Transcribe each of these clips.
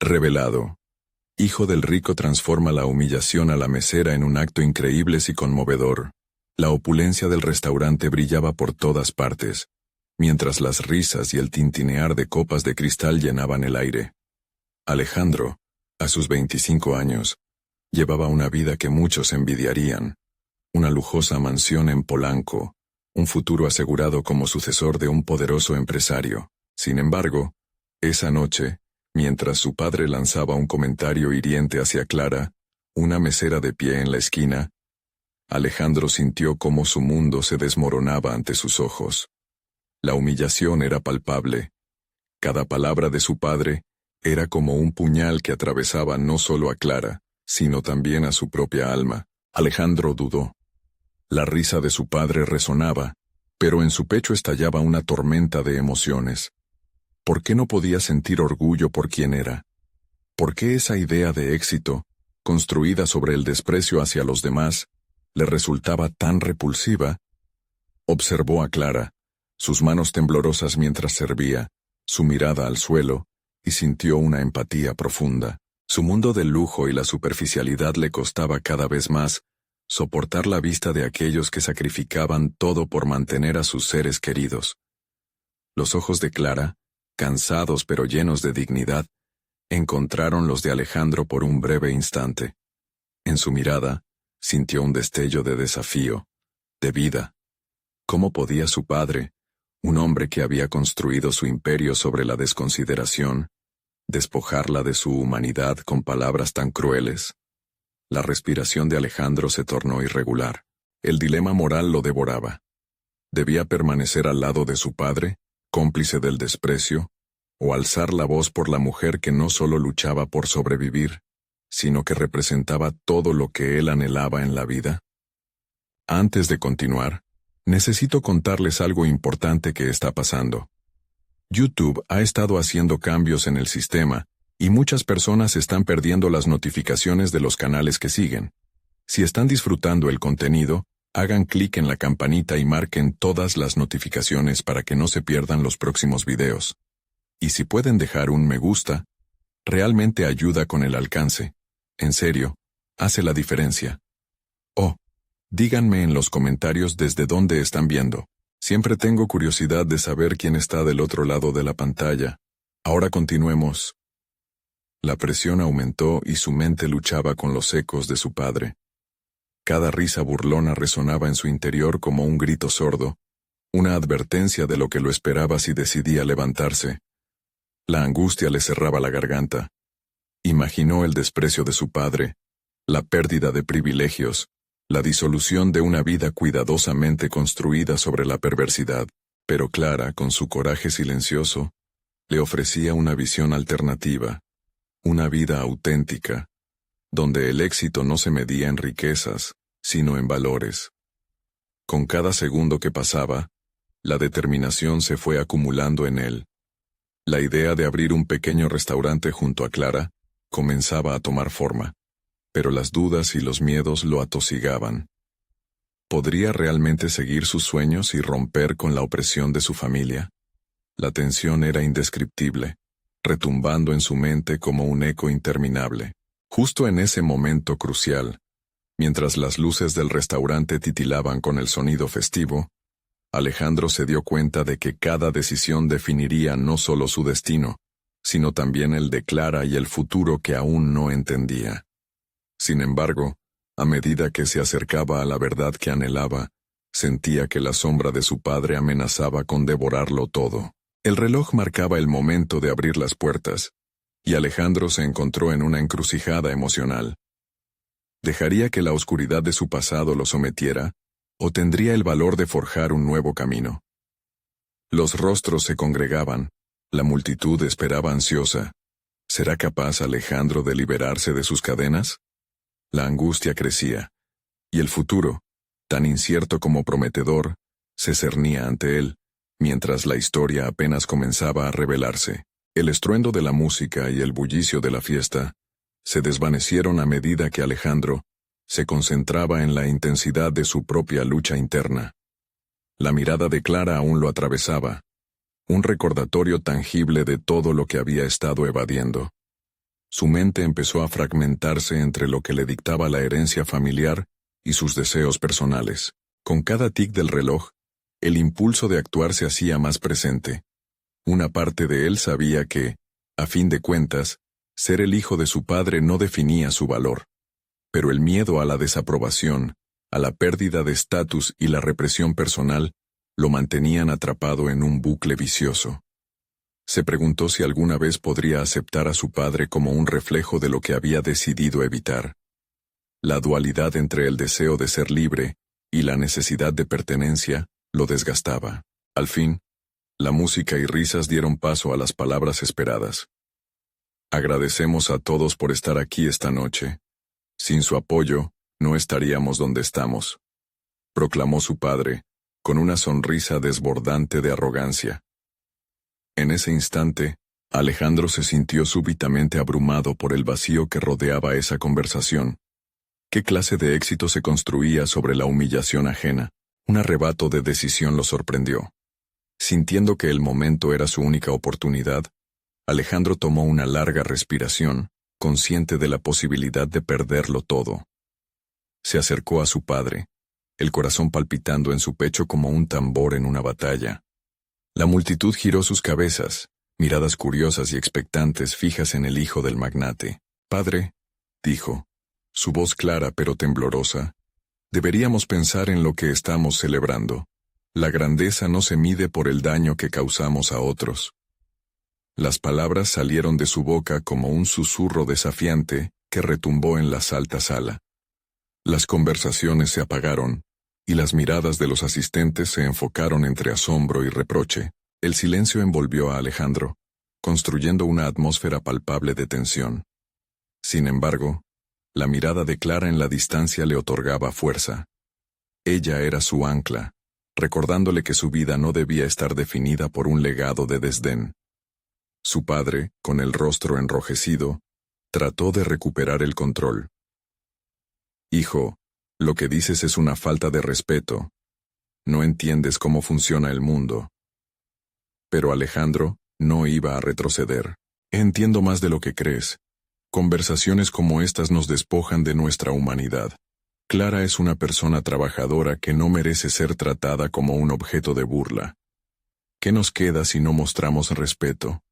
Revelado. Hijo del rico transforma la humillación a la mesera en un acto increíble y conmovedor. La opulencia del restaurante brillaba por todas partes, mientras las risas y el tintinear de copas de cristal llenaban el aire. Alejandro, a sus 25 años, llevaba una vida que muchos envidiarían. Una lujosa mansión en Polanco, un futuro asegurado como sucesor de un poderoso empresario. Sin embargo, esa noche, mientras su padre lanzaba un comentario hiriente hacia Clara, una mesera de pie en la esquina, Alejandro sintió cómo su mundo se desmoronaba ante sus ojos. La humillación era palpable. Cada palabra de su padre era como un puñal que atravesaba no solo a Clara, sino también a su propia alma. Alejandro dudó. La risa de su padre resonaba, pero en su pecho estallaba una tormenta de emociones. ¿Por qué no podía sentir orgullo por quien era? ¿Por qué esa idea de éxito, construida sobre el desprecio hacia los demás, le resultaba tan repulsiva? Observó a Clara, sus manos temblorosas mientras servía, su mirada al suelo, y sintió una empatía profunda. Su mundo del lujo y la superficialidad le costaba cada vez más soportar la vista de aquellos que sacrificaban todo por mantener a sus seres queridos. Los ojos de Clara, cansados pero llenos de dignidad, encontraron los de Alejandro por un breve instante. En su mirada, sintió un destello de desafío, de vida. ¿Cómo podía su padre, un hombre que había construido su imperio sobre la desconsideración, despojarla de su humanidad con palabras tan crueles? La respiración de Alejandro se tornó irregular. El dilema moral lo devoraba. ¿Debía permanecer al lado de su padre, cómplice del desprecio, o alzar la voz por la mujer que no solo luchaba por sobrevivir, sino que representaba todo lo que él anhelaba en la vida? Antes de continuar, necesito contarles algo importante que está pasando. YouTube ha estado haciendo cambios en el sistema, y muchas personas están perdiendo las notificaciones de los canales que siguen. Si están disfrutando el contenido, hagan clic en la campanita y marquen todas las notificaciones para que no se pierdan los próximos videos. Y si pueden dejar un me gusta, realmente ayuda con el alcance. En serio, hace la diferencia. Oh, díganme en los comentarios desde dónde están viendo. Siempre tengo curiosidad de saber quién está del otro lado de la pantalla. Ahora continuemos. La presión aumentó y su mente luchaba con los ecos de su padre. Cada risa burlona resonaba en su interior como un grito sordo, una advertencia de lo que lo esperaba si decidía levantarse. La angustia le cerraba la garganta. Imaginó el desprecio de su padre, la pérdida de privilegios, la disolución de una vida cuidadosamente construida sobre la perversidad. Pero Clara, con su coraje silencioso, le ofrecía una visión alternativa, una vida auténtica, donde el éxito no se medía en riquezas, sino en valores. Con cada segundo que pasaba, la determinación se fue acumulando en él. La idea de abrir un pequeño restaurante junto a Clara comenzaba a tomar forma, pero las dudas y los miedos lo atosigaban. ¿Podría realmente seguir sus sueños y romper con la opresión de su familia? La tensión era indescriptible, retumbando en su mente como un eco interminable. Justo en ese momento crucial, mientras las luces del restaurante titilaban con el sonido festivo, Alejandro se dio cuenta de que cada decisión definiría no solo su destino, sino también el de Clara y el futuro que aún no entendía. Sin embargo, a medida que se acercaba a la verdad que anhelaba, sentía que la sombra de su padre amenazaba con devorarlo todo. El reloj marcaba el momento de abrir las puertas, y Alejandro se encontró en una encrucijada emocional. ¿Dejaría que la oscuridad de su pasado lo sometiera, o tendría el valor de forjar un nuevo camino? Los rostros se congregaban, la multitud esperaba ansiosa. ¿Será capaz Alejandro de liberarse de sus cadenas? La angustia crecía, y el futuro, tan incierto como prometedor, se cernía ante él, mientras la historia apenas comenzaba a revelarse. El estruendo de la música y el bullicio de la fiesta se desvanecieron a medida que Alejandro se concentraba en la intensidad de su propia lucha interna. La mirada de Clara aún lo atravesaba, un recordatorio tangible de todo lo que había estado evadiendo. Su mente empezó a fragmentarse entre lo que le dictaba la herencia familiar y sus deseos personales. Con cada tic del reloj, el impulso de actuar se hacía más presente. Una parte de él sabía que, a fin de cuentas, ser el hijo de su padre no definía su valor. Pero el miedo a la desaprobación, a la pérdida de estatus y la represión personal, lo mantenían atrapado en un bucle vicioso. Se preguntó si alguna vez podría aceptar a su padre como un reflejo de lo que había decidido evitar. La dualidad entre el deseo de ser libre y la necesidad de pertenencia lo desgastaba. Al fin, la música y risas dieron paso a las palabras esperadas. Agradecemos a todos por estar aquí esta noche. Sin su apoyo, no estaríamos donde estamos, proclamó su padre, con una sonrisa desbordante de arrogancia. En ese instante, Alejandro se sintió súbitamente abrumado por el vacío que rodeaba esa conversación. ¿Qué clase de éxito se construía sobre la humillación ajena? Un arrebato de decisión lo sorprendió. Sintiendo que el momento era su única oportunidad, Alejandro tomó una larga respiración, consciente de la posibilidad de perderlo todo. Se acercó a su padre, el corazón palpitando en su pecho como un tambor en una batalla. La multitud giró sus cabezas, miradas curiosas y expectantes fijas en el hijo del magnate. «Padre», dijo, su voz clara pero temblorosa, «deberíamos pensar en lo que estamos celebrando. La grandeza no se mide por el daño que causamos a otros». Las palabras salieron de su boca como un susurro desafiante que retumbó en la alta sala. Las conversaciones se apagaron, y las miradas de los asistentes se enfocaron entre asombro y reproche. El silencio envolvió a Alejandro, construyendo una atmósfera palpable de tensión. Sin embargo, la mirada de Clara en la distancia le otorgaba fuerza. Ella era su ancla, recordándole que su vida no debía estar definida por un legado de desdén. Su padre, con el rostro enrojecido, trató de recuperar el control. «Hijo, lo que dices es una falta de respeto. No entiendes cómo funciona el mundo». Pero Alejandro no iba a retroceder. «Entiendo más de lo que crees. Conversaciones como estas nos despojan de nuestra humanidad. Clara es una persona trabajadora que no merece ser tratada como un objeto de burla. ¿Qué nos queda si no mostramos respeto?».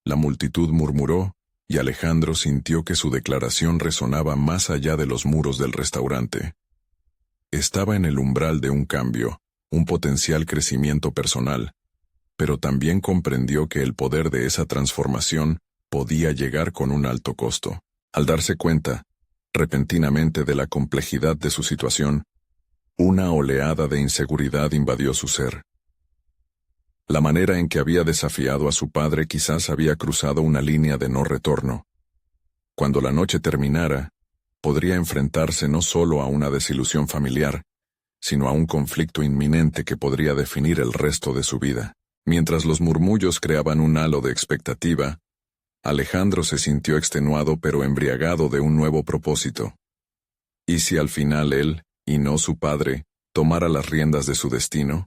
La multitud murmuró, y Alejandro sintió que su declaración resonaba más allá de los muros del restaurante. Estaba en el umbral de un cambio, un potencial crecimiento personal, pero también comprendió que el poder de esa transformación podía llegar con un alto costo. Al darse cuenta, repentinamente, de la complejidad de su situación, una oleada de inseguridad invadió su ser. La manera en que había desafiado a su padre quizás había cruzado una línea de no retorno. Cuando la noche terminara, podría enfrentarse no solo a una desilusión familiar, sino a un conflicto inminente que podría definir el resto de su vida. Mientras los murmullos creaban un halo de expectativa, Alejandro se sintió extenuado pero embriagado de un nuevo propósito. ¿Y si al final él, y no su padre, tomara las riendas de su destino?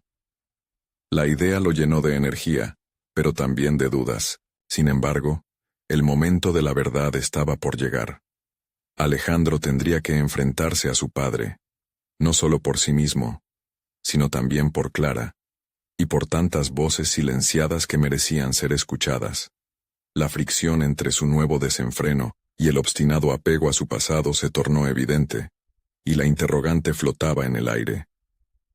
La idea lo llenó de energía, pero también de dudas. Sin embargo, el momento de la verdad estaba por llegar. Alejandro tendría que enfrentarse a su padre, no solo por sí mismo, sino también por Clara, y por tantas voces silenciadas que merecían ser escuchadas. La fricción entre su nuevo desenfreno y el obstinado apego a su pasado se tornó evidente, y la interrogante flotaba en el aire.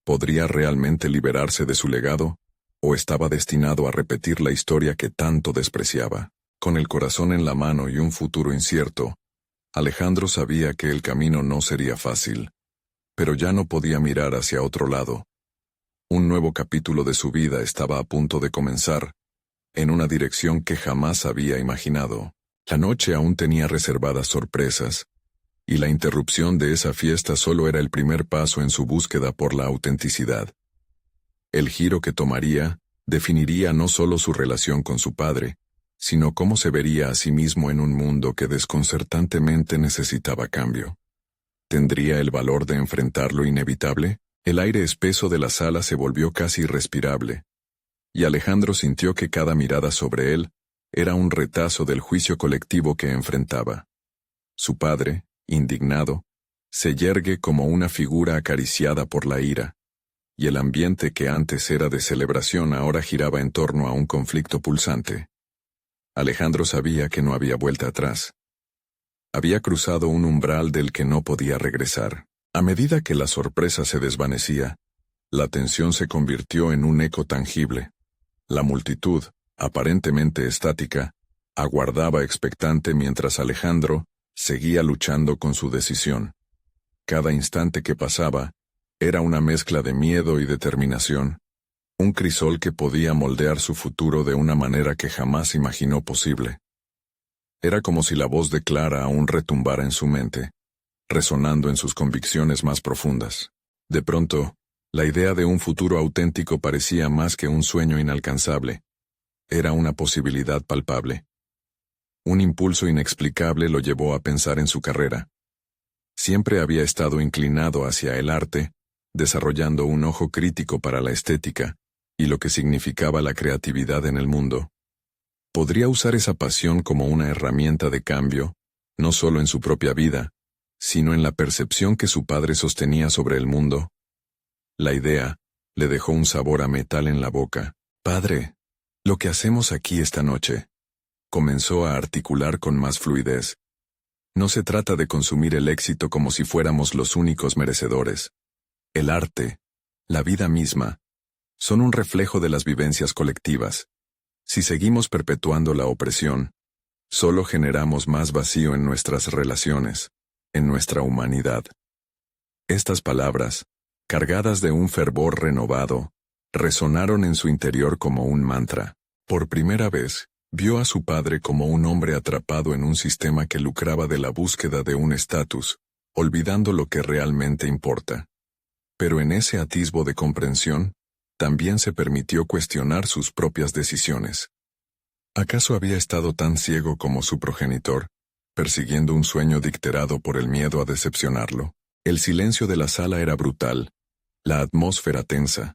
¿Podría realmente liberarse de su legado, o estaba destinado a repetir la historia que tanto despreciaba? Con el corazón en la mano y un futuro incierto, Alejandro sabía que el camino no sería fácil, pero ya no podía mirar hacia otro lado. Un nuevo capítulo de su vida estaba a punto de comenzar, en una dirección que jamás había imaginado. La noche aún tenía reservadas sorpresas, y la interrupción de esa fiesta solo era el primer paso en su búsqueda por la autenticidad. El giro que tomaría definiría no solo su relación con su padre, sino cómo se vería a sí mismo en un mundo que desconcertantemente necesitaba cambio. ¿Tendría el valor de enfrentar lo inevitable? El aire espeso de la sala se volvió casi irrespirable, y Alejandro sintió que cada mirada sobre él era un retazo del juicio colectivo que enfrentaba. Su padre, indignado, se yergue como una figura acariciada por la ira, y el ambiente que antes era de celebración ahora giraba en torno a un conflicto pulsante. Alejandro sabía que no había vuelta atrás. Había cruzado un umbral del que no podía regresar. A medida que la sorpresa se desvanecía, la tensión se convirtió en un eco tangible. La multitud, aparentemente estática, aguardaba expectante mientras Alejandro seguía luchando con su decisión. Cada instante que pasaba era una mezcla de miedo y determinación, un crisol que podía moldear su futuro de una manera que jamás imaginó posible. Era como si la voz de Clara aún retumbara en su mente, resonando en sus convicciones más profundas. De pronto, la idea de un futuro auténtico parecía más que un sueño inalcanzable. Era una posibilidad palpable. Un impulso inexplicable lo llevó a pensar en su carrera. Siempre había estado inclinado hacia el arte, desarrollando un ojo crítico para la estética y lo que significaba la creatividad en el mundo. Podría usar esa pasión como una herramienta de cambio, no solo en su propia vida, sino en la percepción que su padre sostenía sobre el mundo. La idea le dejó un sabor a metal en la boca. «Padre, lo que hacemos aquí esta noche», comenzó a articular con más fluidez. «No se trata de consumir el éxito como si fuéramos los únicos merecedores. El arte, la vida misma, son un reflejo de las vivencias colectivas. Si seguimos perpetuando la opresión, solo generamos más vacío en nuestras relaciones, en nuestra humanidad». Estas palabras, cargadas de un fervor renovado, resonaron en su interior como un mantra. Por primera vez, vio a su padre como un hombre atrapado en un sistema que lucraba de la búsqueda de un estatus, olvidando lo que realmente importa. Pero en ese atisbo de comprensión, también se permitió cuestionar sus propias decisiones. ¿Acaso había estado tan ciego como su progenitor, persiguiendo un sueño dicterado por el miedo a decepcionarlo? El silencio de la sala era brutal, la atmósfera tensa.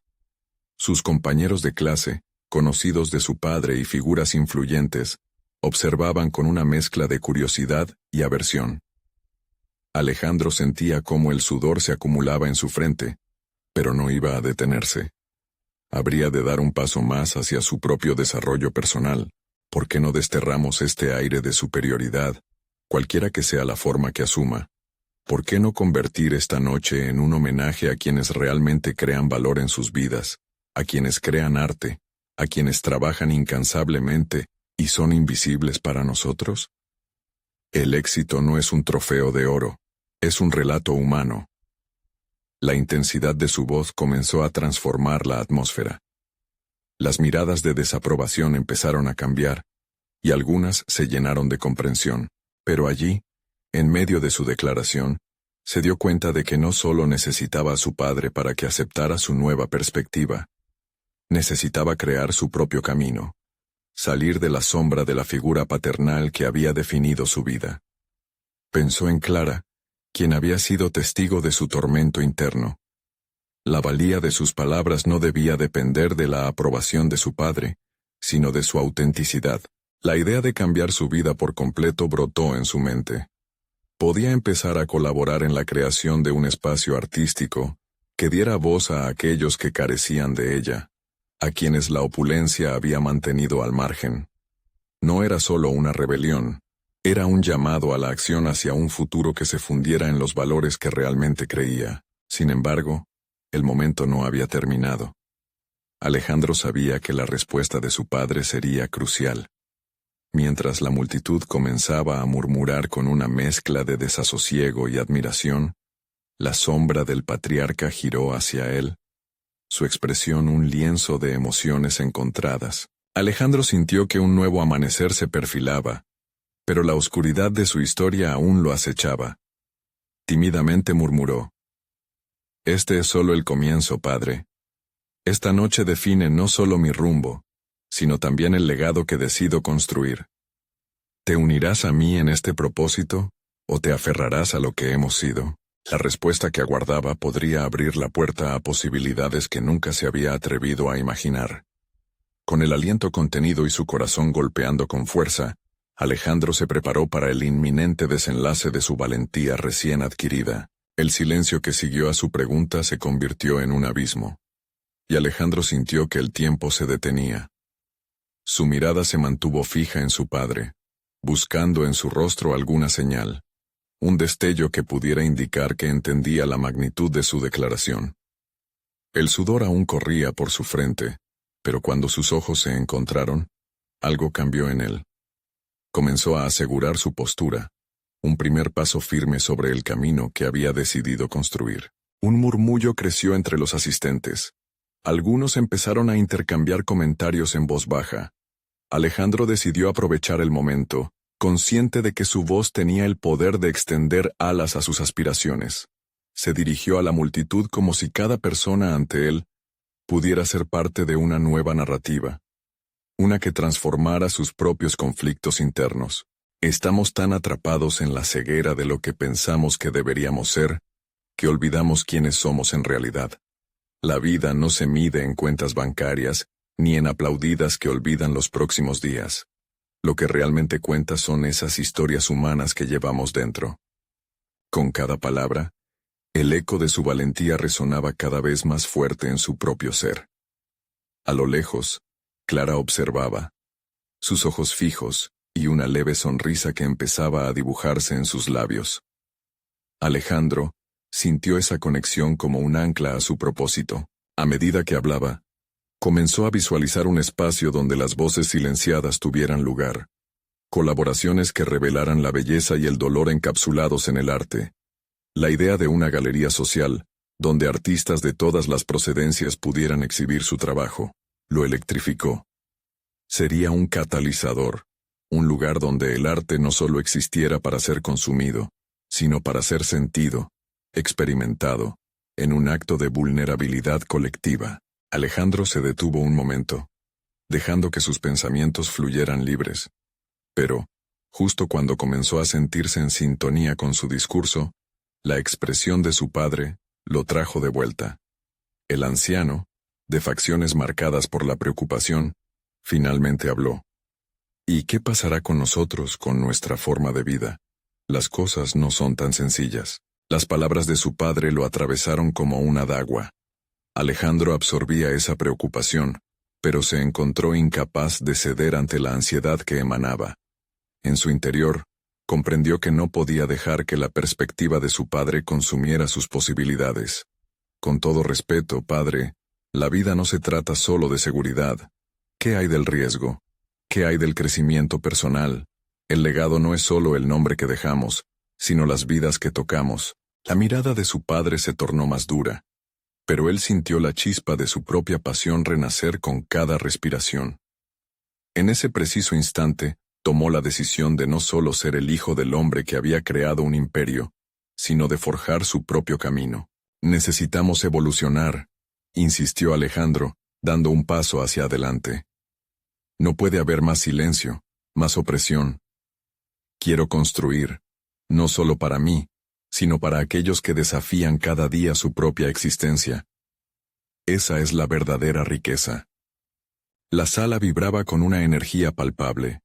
Sus compañeros de clase, conocidos de su padre y figuras influyentes, observaban con una mezcla de curiosidad y aversión. Alejandro sentía cómo el sudor se acumulaba en su frente, pero no iba a detenerse. Habría de dar un paso más hacia su propio desarrollo personal. ¿Por qué no desterramos este aire de superioridad, cualquiera que sea la forma que asuma? ¿Por qué no convertir esta noche en un homenaje a quienes realmente crean valor en sus vidas, a quienes crean arte, a quienes trabajan incansablemente y son invisibles para nosotros? El éxito no es un trofeo de oro, es un relato humano. La intensidad de su voz comenzó a transformar la atmósfera. Las miradas de desaprobación empezaron a cambiar, y algunas se llenaron de comprensión, pero allí, en medio de su declaración, se dio cuenta de que no solo necesitaba a su padre para que aceptara su nueva perspectiva. Necesitaba crear su propio camino, salir de la sombra de la figura paternal que había definido su vida. Pensó en Clara, quien había sido testigo de su tormento interno. La valía de sus palabras no debía depender de la aprobación de su padre, sino de su autenticidad. La idea de cambiar su vida por completo brotó en su mente. Podía empezar a colaborar en la creación de un espacio artístico que diera voz a aquellos que carecían de ella, a quienes la opulencia había mantenido al margen. No era solo una rebelión, era un llamado a la acción hacia un futuro que se fundiera en los valores que realmente creía. Sin embargo, el momento no había terminado. Alejandro sabía que la respuesta de su padre sería crucial. Mientras la multitud comenzaba a murmurar con una mezcla de desasosiego y admiración, la sombra del patriarca giró hacia él, su expresión un lienzo de emociones encontradas. Alejandro sintió que un nuevo amanecer se perfilaba, pero la oscuridad de su historia aún lo acechaba. Tímidamente murmuró: «Este es solo el comienzo, padre. Esta noche define no solo mi rumbo, sino también el legado que decido construir. ¿Te unirás a mí en este propósito, o te aferrarás a lo que hemos sido?» La respuesta que aguardaba podría abrir la puerta a posibilidades que nunca se había atrevido a imaginar. Con el aliento contenido y su corazón golpeando con fuerza, Alejandro se preparó para el inminente desenlace de su valentía recién adquirida. El silencio que siguió a su pregunta se convirtió en un abismo. Y Alejandro sintió que el tiempo se detenía. Su mirada se mantuvo fija en su padre, buscando en su rostro alguna señal, un destello que pudiera indicar que entendía la magnitud de su declaración. El sudor aún corría por su frente, pero cuando sus ojos se encontraron, algo cambió en él. Comenzó a asegurar su postura, un primer paso firme sobre el camino que había decidido construir. Un murmullo creció entre los asistentes. Algunos empezaron a intercambiar comentarios en voz baja. Alejandro decidió aprovechar el momento, consciente de que su voz tenía el poder de extender alas a sus aspiraciones. Se dirigió a la multitud como si cada persona ante él pudiera ser parte de una nueva narrativa, una que transformara sus propios conflictos internos. Estamos tan atrapados en la ceguera de lo que pensamos que deberíamos ser, que olvidamos quiénes somos en realidad. La vida no se mide en cuentas bancarias, ni en aplaudidas que olvidan los próximos días. Lo que realmente cuenta son esas historias humanas que llevamos dentro. Con cada palabra, el eco de su valentía resonaba cada vez más fuerte en su propio ser. A lo lejos, Clara observaba, sus ojos fijos y una leve sonrisa que empezaba a dibujarse en sus labios. Alejandro sintió esa conexión como un ancla a su propósito. A medida que hablaba, comenzó a visualizar un espacio donde las voces silenciadas tuvieran lugar, colaboraciones que revelaran la belleza y el dolor encapsulados en el arte. La idea de una galería social, donde artistas de todas las procedencias pudieran exhibir su trabajo, lo electrificó. Sería un catalizador, un lugar donde el arte no solo existiera para ser consumido, sino para ser sentido, experimentado, en un acto de vulnerabilidad colectiva. Alejandro se detuvo un momento, dejando que sus pensamientos fluyeran libres. Pero, justo cuando comenzó a sentirse en sintonía con su discurso, la expresión de su padre lo trajo de vuelta. El anciano, de facciones marcadas por la preocupación, finalmente habló. ¿Y qué pasará con nosotros, con nuestra forma de vida? Las cosas no son tan sencillas. Las palabras de su padre lo atravesaron como una dagua. Alejandro absorbía esa preocupación, pero se encontró incapaz de ceder ante la ansiedad que emanaba. En su interior, comprendió que no podía dejar que la perspectiva de su padre consumiera sus posibilidades. Con todo respeto, padre, la vida no se trata solo de seguridad. ¿Qué hay del riesgo? ¿Qué hay del crecimiento personal? El legado no es solo el nombre que dejamos, sino las vidas que tocamos. La mirada de su padre se tornó más dura, pero él sintió la chispa de su propia pasión renacer con cada respiración. En ese preciso instante, tomó la decisión de no solo ser el hijo del hombre que había creado un imperio, sino de forjar su propio camino. Necesitamos evolucionar, insistió Alejandro, dando un paso hacia adelante. No puede haber más silencio, más opresión. Quiero construir, no solo para mí, sino para aquellos que desafían cada día su propia existencia. Esa es la verdadera riqueza. La sala vibraba con una energía palpable.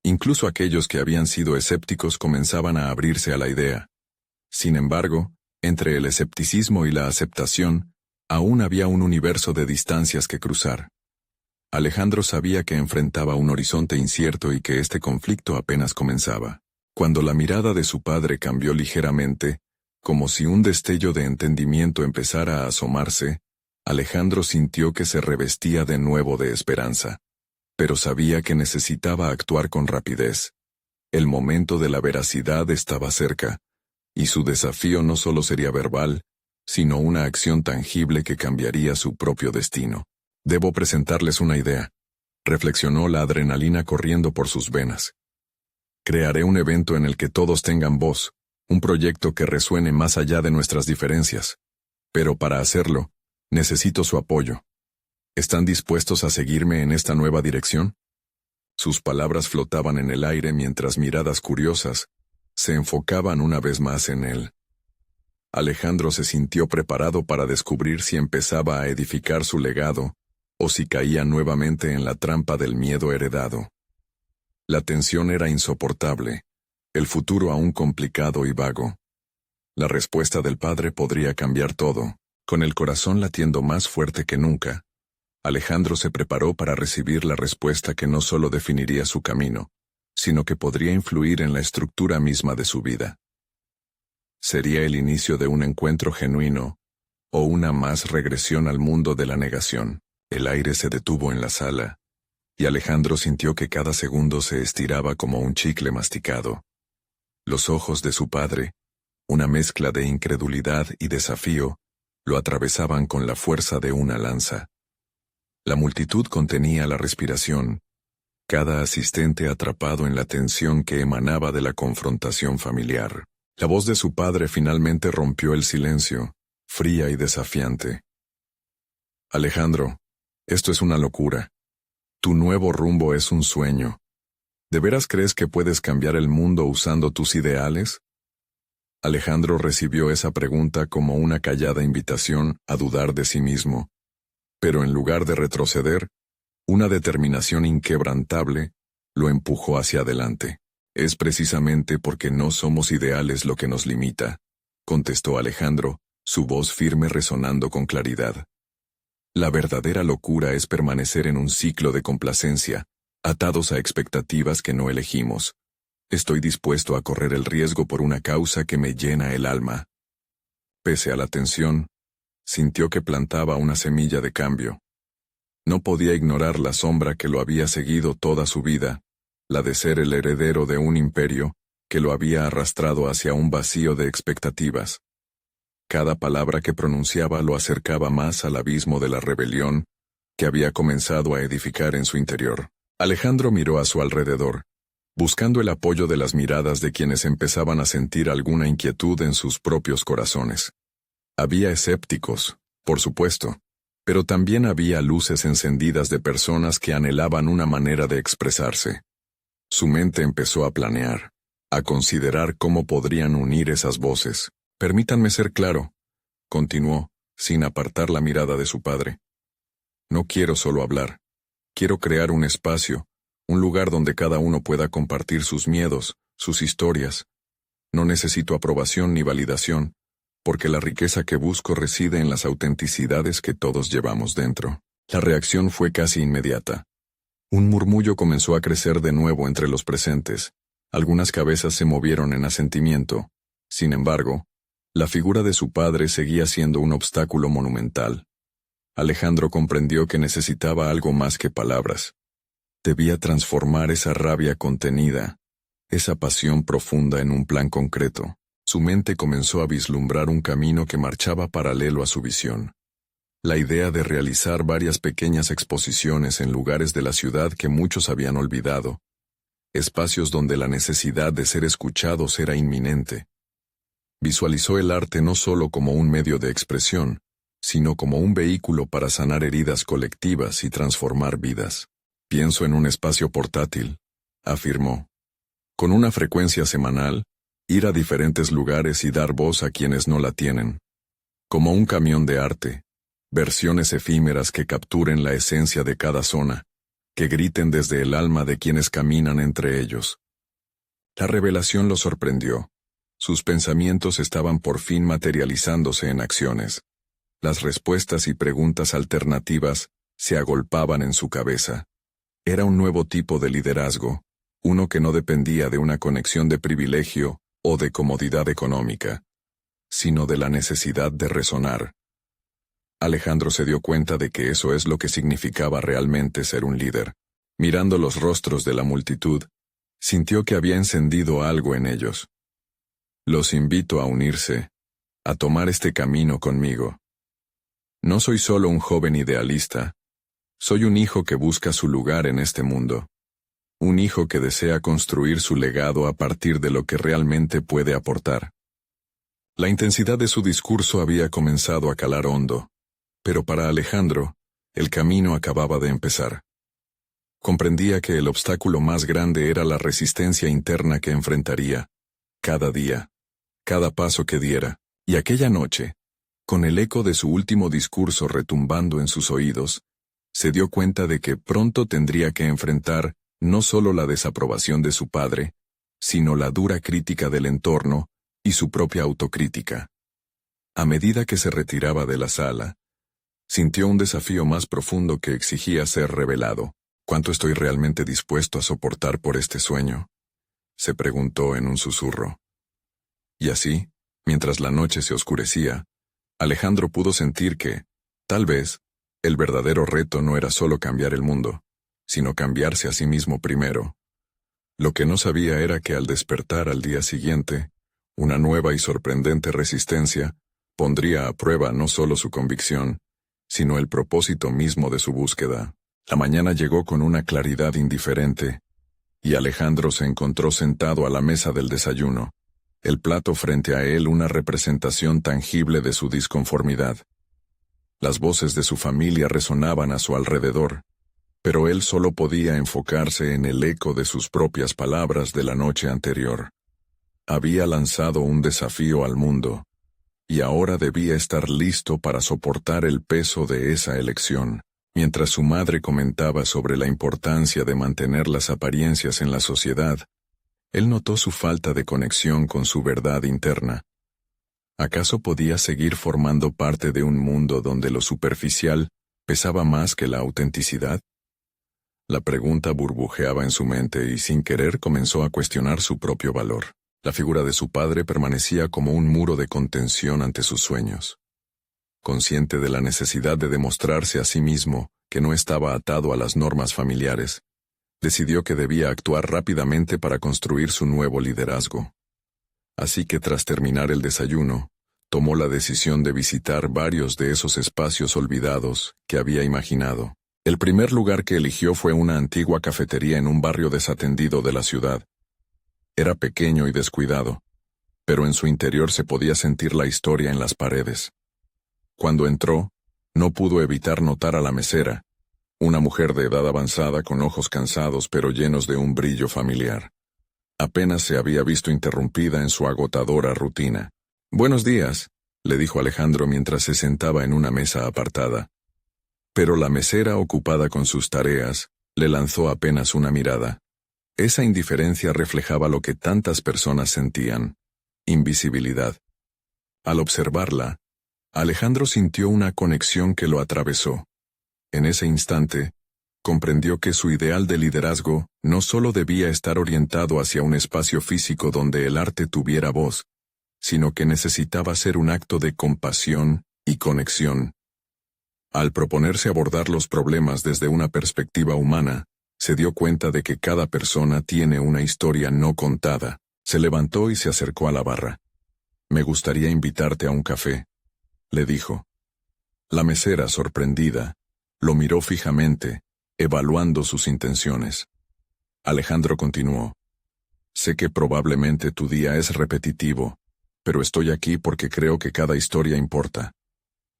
Incluso aquellos que habían sido escépticos comenzaban a abrirse a la idea. Sin embargo, entre el escepticismo y la aceptación, aún había un universo de distancias que cruzar. Alejandro sabía que enfrentaba un horizonte incierto y que este conflicto apenas comenzaba. Cuando la mirada de su padre cambió ligeramente, como si un destello de entendimiento empezara a asomarse, Alejandro sintió que se revestía de nuevo de esperanza. Pero sabía que necesitaba actuar con rapidez. El momento de la veracidad estaba cerca, y su desafío no solo sería verbal, sino una acción tangible que cambiaría su propio destino. Debo presentarles una idea, reflexionó, la adrenalina corriendo por sus venas. Crearé un evento en el que todos tengan voz, un proyecto que resuene más allá de nuestras diferencias. Pero para hacerlo, necesito su apoyo. ¿Están dispuestos a seguirme en esta nueva dirección? Sus palabras flotaban en el aire mientras miradas curiosas se enfocaban una vez más en él. Alejandro se sintió preparado para descubrir si empezaba a edificar su legado o si caía nuevamente en la trampa del miedo heredado. La tensión era insoportable, el futuro aún complicado y vago. La respuesta del padre podría cambiar todo. Con el corazón latiendo más fuerte que nunca, Alejandro se preparó para recibir la respuesta que no solo definiría su camino, sino que podría influir en la estructura misma de su vida. Sería el inicio de un encuentro genuino, o una más regresión al mundo de la negación. El aire se detuvo en la sala, y Alejandro sintió que cada segundo se estiraba como un chicle masticado. Los ojos de su padre, una mezcla de incredulidad y desafío, lo atravesaban con la fuerza de una lanza. La multitud contenía la respiración, cada asistente atrapado en la tensión que emanaba de la confrontación familiar. La voz de su padre finalmente rompió el silencio, fría y desafiante. Alejandro, esto es una locura. Tu nuevo rumbo es un sueño. ¿De veras crees que puedes cambiar el mundo usando tus ideales? Alejandro recibió esa pregunta como una callada invitación a dudar de sí mismo. Pero en lugar de retroceder, una determinación inquebrantable lo empujó hacia adelante. Es precisamente porque no somos ideales lo que nos limita, contestó Alejandro, su voz firme resonando con claridad. La verdadera locura es permanecer en un ciclo de complacencia, atados a expectativas que no elegimos. Estoy dispuesto a correr el riesgo por una causa que me llena el alma. Pese a la tensión, sintió que plantaba una semilla de cambio. No podía ignorar la sombra que lo había seguido toda su vida, la de ser el heredero de un imperio que lo había arrastrado hacia un vacío de expectativas. Cada palabra que pronunciaba lo acercaba más al abismo de la rebelión que había comenzado a edificar en su interior. Alejandro miró a su alrededor, buscando el apoyo de las miradas de quienes empezaban a sentir alguna inquietud en sus propios corazones. Había escépticos, por supuesto, pero también había luces encendidas de personas que anhelaban una manera de expresarse. Su mente empezó a planear, a considerar cómo podrían unir esas voces. Permítanme ser claro, continuó, sin apartar la mirada de su padre. No quiero solo hablar. Quiero crear un espacio, un lugar donde cada uno pueda compartir sus miedos, sus historias. No necesito aprobación ni validación, porque la riqueza que busco reside en las autenticidades que todos llevamos dentro. La reacción fue casi inmediata. Un murmullo comenzó a crecer de nuevo entre los presentes. Algunas cabezas se movieron en asentimiento. Sin embargo, la figura de su padre seguía siendo un obstáculo monumental. Alejandro comprendió que necesitaba algo más que palabras. Debía transformar esa rabia contenida, esa pasión profunda en un plan concreto. Su mente comenzó a vislumbrar un camino que marchaba paralelo a su visión. La idea de realizar varias pequeñas exposiciones en lugares de la ciudad que muchos habían olvidado. Espacios donde la necesidad de ser escuchados era inminente. Visualizó el arte no solo como un medio de expresión, sino como un vehículo para sanar heridas colectivas y transformar vidas. Pienso en un espacio portátil, afirmó. Con una frecuencia semanal, ir a diferentes lugares y dar voz a quienes no la tienen. Como un camión de arte, versiones efímeras que capturen la esencia de cada zona, que griten desde el alma de quienes caminan entre ellos. La revelación lo sorprendió. Sus pensamientos estaban por fin materializándose en acciones. Las respuestas y preguntas alternativas se agolpaban en su cabeza. Era un nuevo tipo de liderazgo, uno que no dependía de una conexión de privilegio o de comodidad económica, sino de la necesidad de resonar. Alejandro se dio cuenta de que eso es lo que significaba realmente ser un líder. Mirando los rostros de la multitud, sintió que había encendido algo en ellos. Los invito a unirse, a tomar este camino conmigo. No soy solo un joven idealista, soy un hijo que busca su lugar en este mundo. Un hijo que desea construir su legado a partir de lo que realmente puede aportar. La intensidad de su discurso había comenzado a calar hondo, pero para Alejandro, el camino acababa de empezar. Comprendía que el obstáculo más grande era la resistencia interna que enfrentaría, cada día, cada paso que diera, y aquella noche, con el eco de su último discurso retumbando en sus oídos, Se dio cuenta de que pronto tendría que enfrentar no solo la desaprobación de su padre, sino la dura crítica del entorno y su propia autocrítica. A medida que se retiraba de la sala, sintió un desafío más profundo que exigía ser revelado. ¿Cuánto estoy realmente dispuesto a soportar por este sueño?, se preguntó en un susurro. Y así, mientras la noche se oscurecía, Alejandro pudo sentir que, tal vez, el verdadero reto no era solo cambiar el mundo, sino cambiarse a sí mismo primero. Lo que no sabía era que al despertar al día siguiente, una nueva y sorprendente resistencia pondría a prueba no solo su convicción, sino el propósito mismo de su búsqueda. La mañana llegó con una claridad indiferente, y Alejandro se encontró sentado a la mesa del desayuno, el plato frente a él una representación tangible de su disconformidad. Las voces de su familia resonaban a su alrededor, pero él solo podía enfocarse en el eco de sus propias palabras de la noche anterior. Había lanzado un desafío al mundo, y ahora debía estar listo para soportar el peso de esa elección. Mientras su madre comentaba sobre la importancia de mantener las apariencias en la sociedad, él notó su falta de conexión con su verdad interna. ¿Acaso podía seguir formando parte de un mundo donde lo superficial pesaba más que la autenticidad? La pregunta burbujeaba en su mente y sin querer comenzó a cuestionar su propio valor. La figura de su padre permanecía como un muro de contención ante sus sueños. Consciente de la necesidad de demostrarse a sí mismo que no estaba atado a las normas familiares, decidió que debía actuar rápidamente para construir su nuevo liderazgo. Así que tras terminar el desayuno, tomó la decisión de visitar varios de esos espacios olvidados que había imaginado. El primer lugar que eligió fue una antigua cafetería en un barrio desatendido de la ciudad. Era pequeño y descuidado, pero en su interior se podía sentir la historia en las paredes. Cuando entró, no pudo evitar notar a la mesera, una mujer de edad avanzada con ojos cansados pero llenos de un brillo familiar. Apenas se había visto interrumpida en su agotadora rutina. «Buenos días», le dijo Alejandro mientras se sentaba en una mesa apartada. Pero la mesera, ocupada con sus tareas, le lanzó apenas una mirada. Esa indiferencia reflejaba lo que tantas personas sentían: invisibilidad. Al observarla, Alejandro sintió una conexión que lo atravesó. En ese instante, comprendió que su ideal de liderazgo no solo debía estar orientado hacia un espacio físico donde el arte tuviera voz, sino que necesitaba ser un acto de compasión y conexión. Al proponerse abordar los problemas desde una perspectiva humana, se dio cuenta de que cada persona tiene una historia no contada. Se levantó y se acercó a la barra. «Me gustaría invitarte a un café», le dijo. La mesera, sorprendida, lo miró fijamente, evaluando sus intenciones. Alejandro continuó. «Sé que probablemente tu día es repetitivo, pero estoy aquí porque creo que cada historia importa.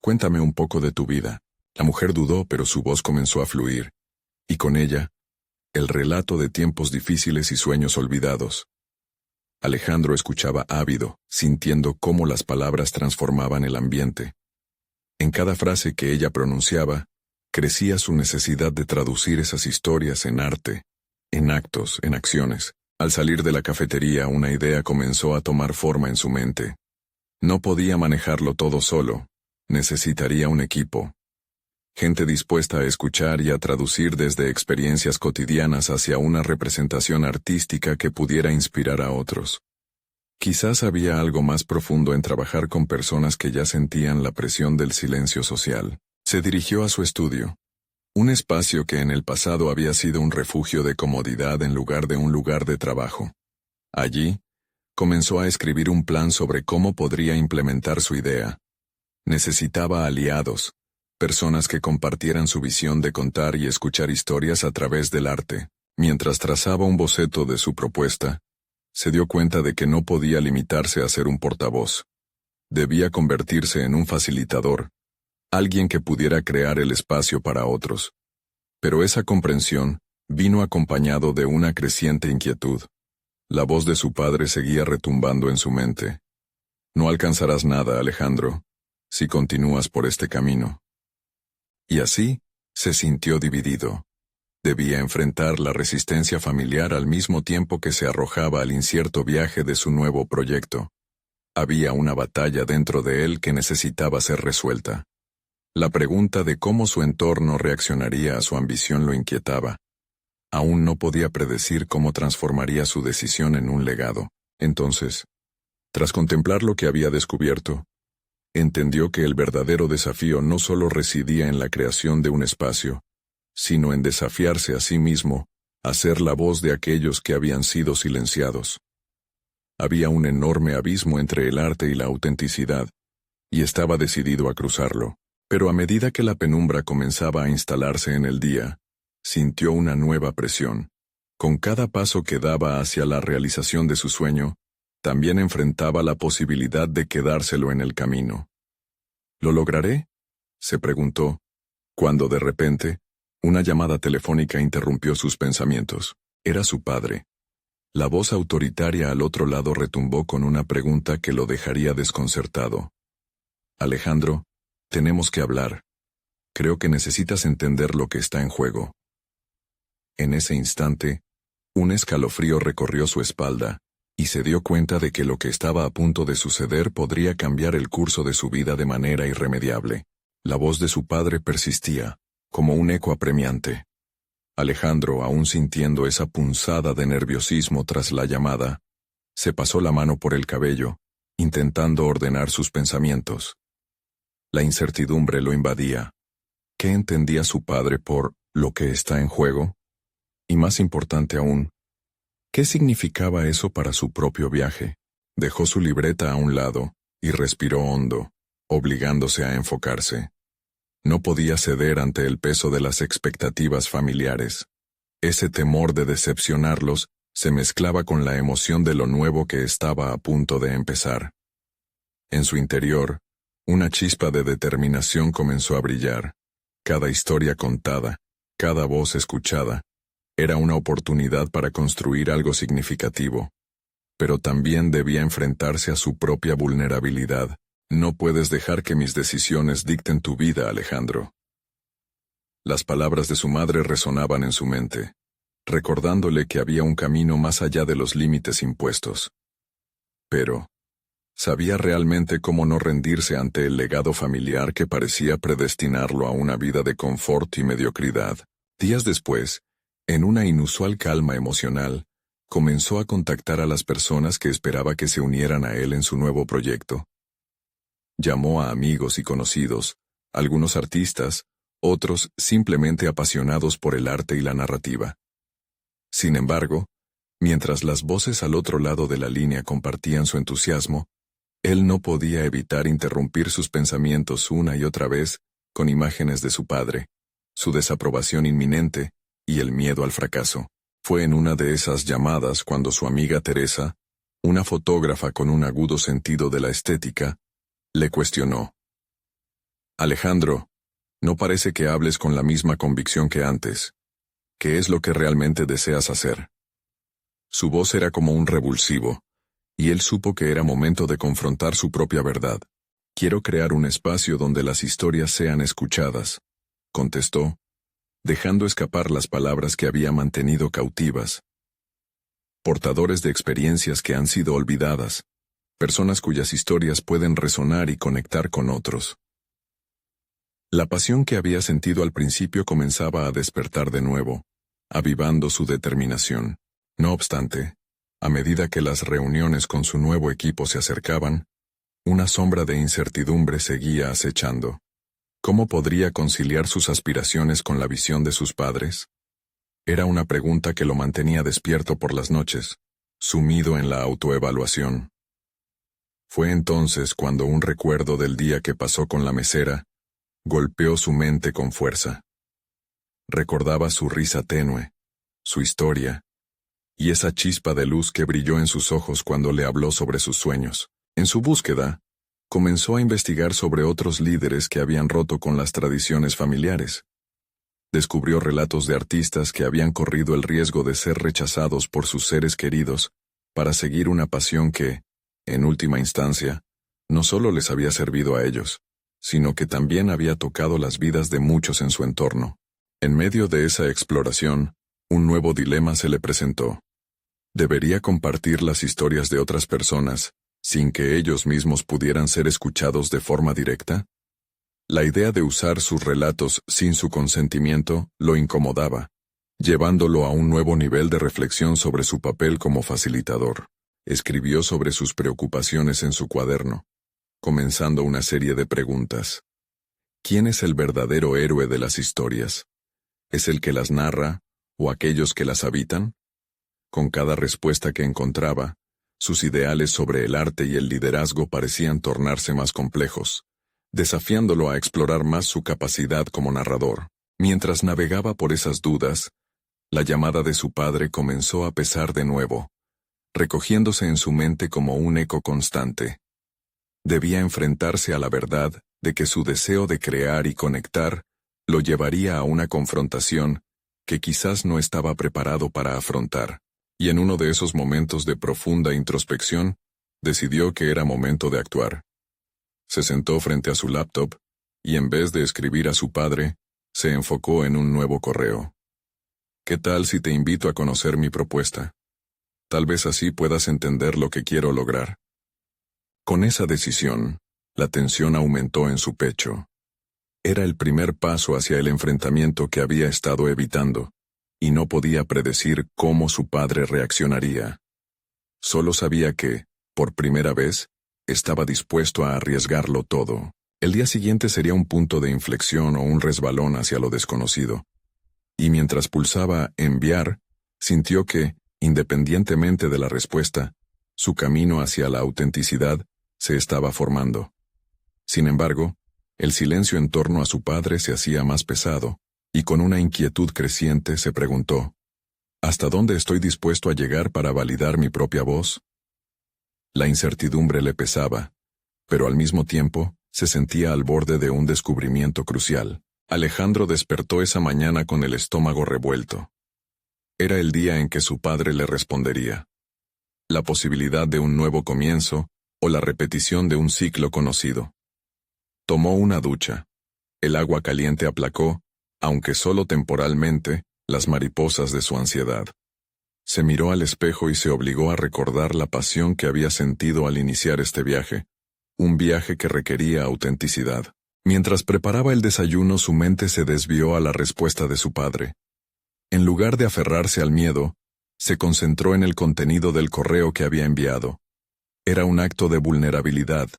Cuéntame un poco de tu vida». La mujer dudó, pero su voz comenzó a fluir, y con ella, el relato de tiempos difíciles y sueños olvidados. Alejandro escuchaba ávido, sintiendo cómo las palabras transformaban el ambiente. En cada frase que ella pronunciaba, crecía su necesidad de traducir esas historias en arte, en actos, en acciones. Al salir de la cafetería, una idea comenzó a tomar forma en su mente. No podía manejarlo todo solo, necesitaría un equipo. Gente dispuesta a escuchar y a traducir desde experiencias cotidianas hacia una representación artística que pudiera inspirar a otros. Quizás había algo más profundo en trabajar con personas que ya sentían la presión del silencio social. Se dirigió a su estudio, un espacio que en el pasado había sido un refugio de comodidad en lugar de un lugar de trabajo. Allí, comenzó a escribir un plan sobre cómo podría implementar su idea. Necesitaba aliados, personas que compartieran su visión de contar y escuchar historias a través del arte. Mientras trazaba un boceto de su propuesta, se dio cuenta de que no podía limitarse a ser un portavoz. Debía convertirse en un facilitador, alguien que pudiera crear el espacio para otros. Pero esa comprensión vino acompañado de una creciente inquietud. La voz de su padre seguía retumbando en su mente. «No alcanzarás nada, Alejandro, si continúas por este camino». Y así, Se sintió dividido. Debía enfrentar la resistencia familiar al mismo tiempo que se arrojaba al incierto viaje de su nuevo proyecto. Había una batalla dentro de él que necesitaba ser resuelta. La pregunta de cómo su entorno reaccionaría a su ambición lo inquietaba. Aún no podía predecir cómo transformaría su decisión en un legado. Entonces, tras contemplar lo que había descubierto, entendió que el verdadero desafío no solo residía en la creación de un espacio, sino en desafiarse a sí mismo, a ser la voz de aquellos que habían sido silenciados. Había un enorme abismo entre el arte y la autenticidad, y estaba decidido a cruzarlo. Pero a medida que la penumbra comenzaba a instalarse en el día, sintió una nueva presión. Con cada paso que daba hacia la realización de su sueño, también enfrentaba la posibilidad de quedárselo en el camino. ¿Lo lograré?, se preguntó, cuando de repente, una llamada telefónica interrumpió sus pensamientos. Era su padre. La voz autoritaria al otro lado retumbó con una pregunta que lo dejaría desconcertado. Alejandro, tenemos que hablar. Creo que necesitas entender lo que está en juego. En ese instante, un escalofrío recorrió su espalda, y se dio cuenta de que lo que estaba a punto de suceder podría cambiar el curso de su vida de manera irremediable. La voz de su padre persistía, como un eco apremiante. Alejandro, aún sintiendo esa punzada de nerviosismo tras la llamada, se pasó la mano por el cabello, intentando ordenar sus pensamientos. La incertidumbre lo invadía. ¿Qué entendía su padre por lo que está en juego? Y más importante aún, ¿qué significaba eso para su propio viaje? Dejó su libreta a un lado y respiró hondo, obligándose a enfocarse. No podía ceder ante el peso de las expectativas familiares. Ese temor de decepcionarlos se mezclaba con la emoción de lo nuevo que estaba a punto de empezar. En su interior, una chispa de determinación comenzó a brillar. Cada historia contada, cada voz escuchada, era una oportunidad para construir algo significativo. Pero también debía enfrentarse a su propia vulnerabilidad. No puedes dejar que mis decisiones dicten tu vida, Alejandro. Las palabras de su madre resonaban en su mente, recordándole que había un camino más allá de los límites impuestos. Pero, ¿sabía realmente cómo no rendirse ante el legado familiar que parecía predestinarlo a una vida de confort y mediocridad? Días después, en una inusual calma emocional, comenzó a contactar a las personas que esperaba que se unieran a él en su nuevo proyecto. Llamó a amigos y conocidos, algunos artistas, otros simplemente apasionados por el arte y la narrativa. Sin embargo, mientras las voces al otro lado de la línea compartían su entusiasmo, él no podía evitar interrumpir sus pensamientos una y otra vez con imágenes de su padre, su desaprobación inminente y el miedo al fracaso. Fue en una de esas llamadas cuando su amiga Teresa, una fotógrafa con un agudo sentido de la estética, le cuestionó. Alejandro, no parece que hables con la misma convicción que antes. ¿Qué es lo que realmente deseas hacer? Su voz era como un revulsivo, y él supo que era momento de confrontar su propia verdad. Quiero crear un espacio donde las historias sean escuchadas, contestó, dejando escapar las palabras que había mantenido cautivas. Portadores de experiencias que han sido olvidadas, personas cuyas historias pueden resonar y conectar con otros. La pasión que había sentido al principio comenzaba a despertar de nuevo, avivando su determinación. No obstante, a medida que las reuniones con su nuevo equipo se acercaban, una sombra de incertidumbre seguía acechando. ¿Cómo podría conciliar sus aspiraciones con la visión de sus padres? Era una pregunta que lo mantenía despierto por las noches, sumido en la autoevaluación. Fue entonces cuando un recuerdo del día que pasó con la mesera golpeó su mente con fuerza. Recordaba su risa tenue, su historia, y esa chispa de luz que brilló en sus ojos cuando le habló sobre sus sueños. En su búsqueda, comenzó a investigar sobre otros líderes que habían roto con las tradiciones familiares. Descubrió relatos de artistas que habían corrido el riesgo de ser rechazados por sus seres queridos para seguir una pasión que, en última instancia, no solo les había servido a ellos, sino que también había tocado las vidas de muchos en su entorno. En medio de esa exploración, un nuevo dilema se le presentó. ¿Debería compartir las historias de otras personas, sin que ellos mismos pudieran ser escuchados de forma directa? La idea de usar sus relatos sin su consentimiento lo incomodaba, llevándolo a un nuevo nivel de reflexión sobre su papel como facilitador. Escribió sobre sus preocupaciones en su cuaderno, comenzando una serie de preguntas. ¿Quién es el verdadero héroe de las historias? ¿Es el que las narra, o aquellos que las habitan? Con cada respuesta que encontraba, sus ideales sobre el arte y el liderazgo parecían tornarse más complejos, desafiándolo a explorar más su capacidad como narrador. Mientras navegaba por esas dudas, la llamada de su padre comenzó a pesar de nuevo, recogiéndose en su mente como un eco constante. Debía enfrentarse a la verdad de que su deseo de crear y conectar lo llevaría a una confrontación que quizás no estaba preparado para afrontar, y en uno de esos momentos de profunda introspección, decidió que era momento de actuar. Se sentó frente a su laptop, y en vez de escribir a su padre, se enfocó en un nuevo correo. ¿Qué tal si te invito a conocer mi propuesta? Tal vez así puedas entender lo que quiero lograr. Con esa decisión, la tensión aumentó en su pecho. Era el primer paso hacia el enfrentamiento que había estado evitando, y no podía predecir cómo su padre reaccionaría. Solo sabía que, por primera vez, estaba dispuesto a arriesgarlo todo. El día siguiente sería un punto de inflexión o un resbalón hacia lo desconocido. Y mientras pulsaba enviar, sintió que, independientemente de la respuesta, su camino hacia la autenticidad se estaba formando. Sin embargo, el silencio en torno a su padre se hacía más pesado, y con una inquietud creciente se preguntó, ¿hasta dónde estoy dispuesto a llegar para validar mi propia voz? La incertidumbre le pesaba, pero al mismo tiempo, se sentía al borde de un descubrimiento crucial. Alejandro despertó esa mañana con el estómago revuelto. Era el día en que su padre le respondería. La posibilidad de un nuevo comienzo, o la repetición de un ciclo conocido. Tomó una ducha. El agua caliente aplacó, aunque solo temporalmente, las mariposas de su ansiedad. Se miró al espejo y se obligó a recordar la pasión que había sentido al iniciar este viaje, un viaje que requería autenticidad. Mientras preparaba el desayuno, su mente se desvió a la respuesta de su padre. En lugar de aferrarse al miedo, se concentró en el contenido del correo que había enviado. Era un acto de vulnerabilidad,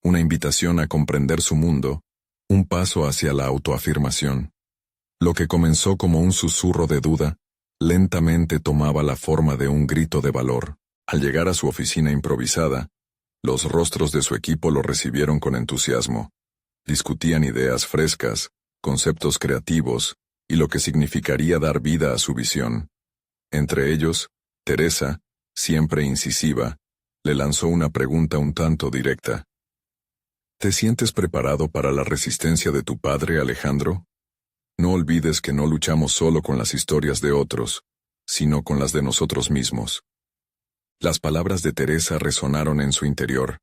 una invitación a comprender su mundo, un paso hacia la autoafirmación. Lo que comenzó como un susurro de duda, lentamente tomaba la forma de un grito de valor. Al llegar a su oficina improvisada, los rostros de su equipo lo recibieron con entusiasmo. Discutían ideas frescas, conceptos creativos, y lo que significaría dar vida a su visión. Entre ellos, Teresa, siempre incisiva, le lanzó una pregunta un tanto directa. ¿Te sientes preparado para la resistencia de tu padre, Alejandro? No olvides que no luchamos solo con las historias de otros, sino con las de nosotros mismos. Las palabras de Teresa resonaron en su interior.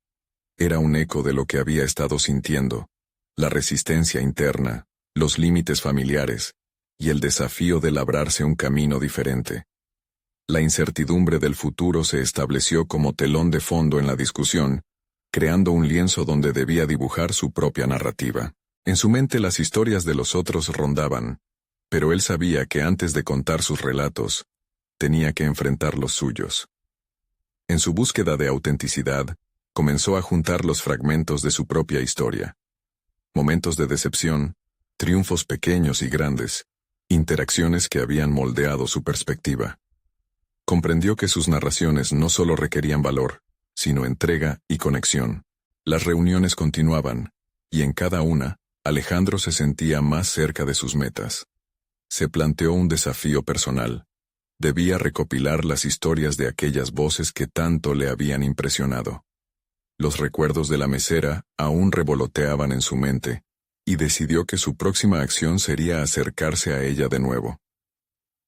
Era un eco de lo que había estado sintiendo, la resistencia interna, los límites familiares, y el desafío de labrarse un camino diferente. La incertidumbre del futuro se estableció como telón de fondo en la discusión, creando un lienzo donde debía dibujar su propia narrativa. En su mente las historias de los otros rondaban, pero él sabía que antes de contar sus relatos, tenía que enfrentar los suyos. En su búsqueda de autenticidad, comenzó a juntar los fragmentos de su propia historia. Momentos de decepción, triunfos pequeños y grandes, interacciones que habían moldeado su perspectiva. Comprendió que sus narraciones no solo requerían valor, sino entrega y conexión. Las reuniones continuaban, y en cada una, Alejandro se sentía más cerca de sus metas. Se planteó un desafío personal. Debía recopilar las historias de aquellas voces que tanto le habían impresionado. Los recuerdos de la mesera aún revoloteaban en su mente, y decidió que su próxima acción sería acercarse a ella de nuevo.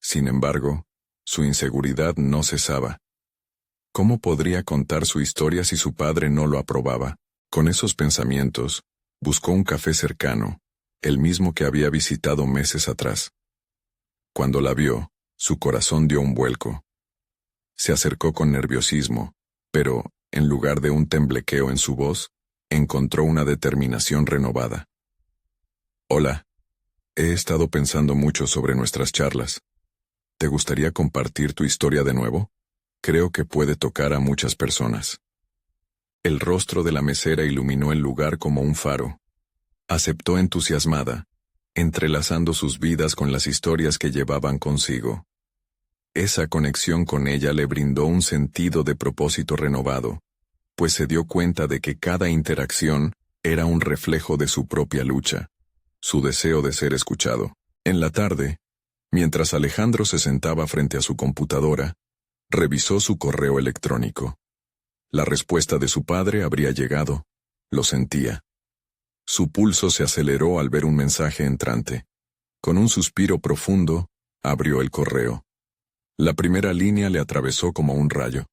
Sin embargo, su inseguridad no cesaba. ¿Cómo podría contar su historia si su padre no lo aprobaba? Con esos pensamientos, buscó un café cercano, el mismo que había visitado meses atrás. Cuando la vio, su corazón dio un vuelco. Se acercó con nerviosismo, pero, en lugar de un temblequeo en su voz, encontró una determinación renovada. Hola. He estado pensando mucho sobre nuestras charlas. ¿Te gustaría compartir tu historia de nuevo? Creo que puede tocar a muchas personas. El rostro de la mesera iluminó el lugar como un faro. Aceptó entusiasmada, entrelazando sus vidas con las historias que llevaban consigo. Esa conexión con ella le brindó un sentido de propósito renovado, pues se dio cuenta de que cada interacción era un reflejo de su propia lucha, su deseo de ser escuchado. En la tarde, mientras Alejandro se sentaba frente a su computadora, revisó su correo electrónico. La respuesta de su padre habría llegado. Lo sentía. Su pulso se aceleró al ver un mensaje entrante. Con un suspiro profundo, abrió el correo. La primera línea le atravesó como un rayo.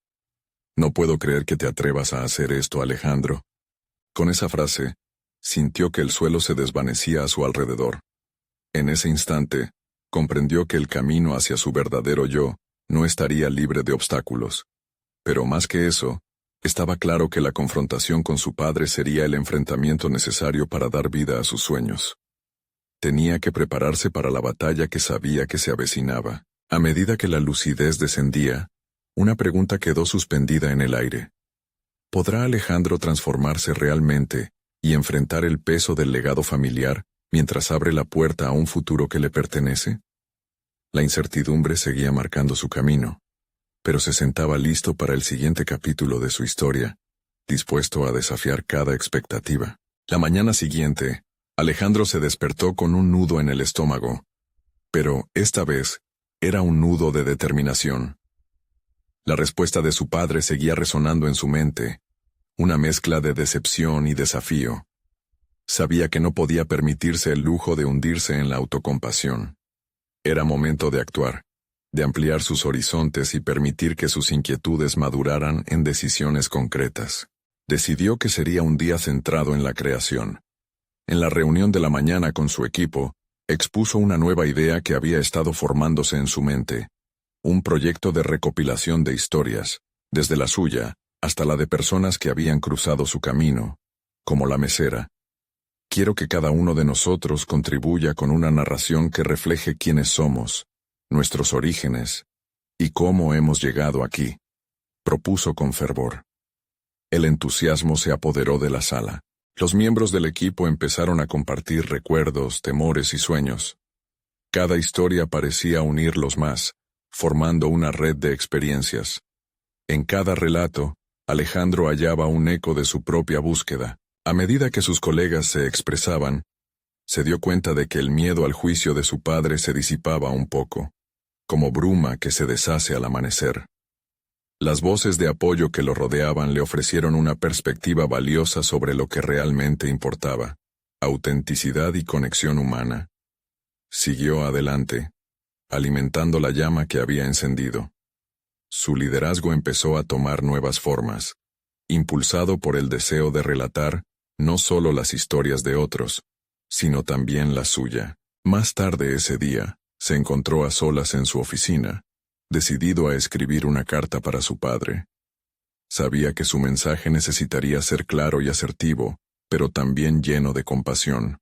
No puedo creer que te atrevas a hacer esto, Alejandro. Con esa frase, sintió que el suelo se desvanecía a su alrededor. En ese instante, comprendió que el camino hacia su verdadero yo no estaría libre de obstáculos. Pero más que eso, estaba claro que la confrontación con su padre sería el enfrentamiento necesario para dar vida a sus sueños. Tenía que prepararse para la batalla que sabía que se avecinaba. A medida que la lucidez descendía, una pregunta quedó suspendida en el aire. ¿Podrá Alejandro transformarse realmente y enfrentar el peso del legado familiar mientras abre la puerta a un futuro que le pertenece? La incertidumbre seguía marcando su camino, pero se sentaba listo para el siguiente capítulo de su historia, dispuesto a desafiar cada expectativa. La mañana siguiente, Alejandro se despertó con un nudo en el estómago, pero esta vez era un nudo de determinación. La respuesta de su padre seguía resonando en su mente, una mezcla de decepción y desafío. Sabía que no podía permitirse el lujo de hundirse en la autocompasión. Era momento de actuar, de ampliar sus horizontes y permitir que sus inquietudes maduraran en decisiones concretas. Decidió que sería un día centrado en la creación. En la reunión de la mañana con su equipo, expuso una nueva idea que había estado formándose en su mente. Un proyecto de recopilación de historias, desde la suya hasta la de personas que habían cruzado su camino, como la mesera. Quiero que cada uno de nosotros contribuya con una narración que refleje quiénes somos, nuestros orígenes, y cómo hemos llegado aquí, propuso con fervor. El entusiasmo se apoderó de la sala. Los miembros del equipo empezaron a compartir recuerdos, temores y sueños. Cada historia parecía unirlos más, formando una red de experiencias. En cada relato, Alejandro hallaba un eco de su propia búsqueda. A medida que sus colegas se expresaban, se dio cuenta de que el miedo al juicio de su padre se disipaba un poco, como bruma que se deshace al amanecer. Las voces de apoyo que lo rodeaban le ofrecieron una perspectiva valiosa sobre lo que realmente importaba: autenticidad y conexión humana. Siguió adelante, alimentando la llama que había encendido. Su liderazgo empezó a tomar nuevas formas, impulsado por el deseo de relatar no solo las historias de otros, sino también la suya. Más tarde ese día, se encontró a solas en su oficina, decidido a escribir una carta para su padre. Sabía que su mensaje necesitaría ser claro y asertivo, pero también lleno de compasión.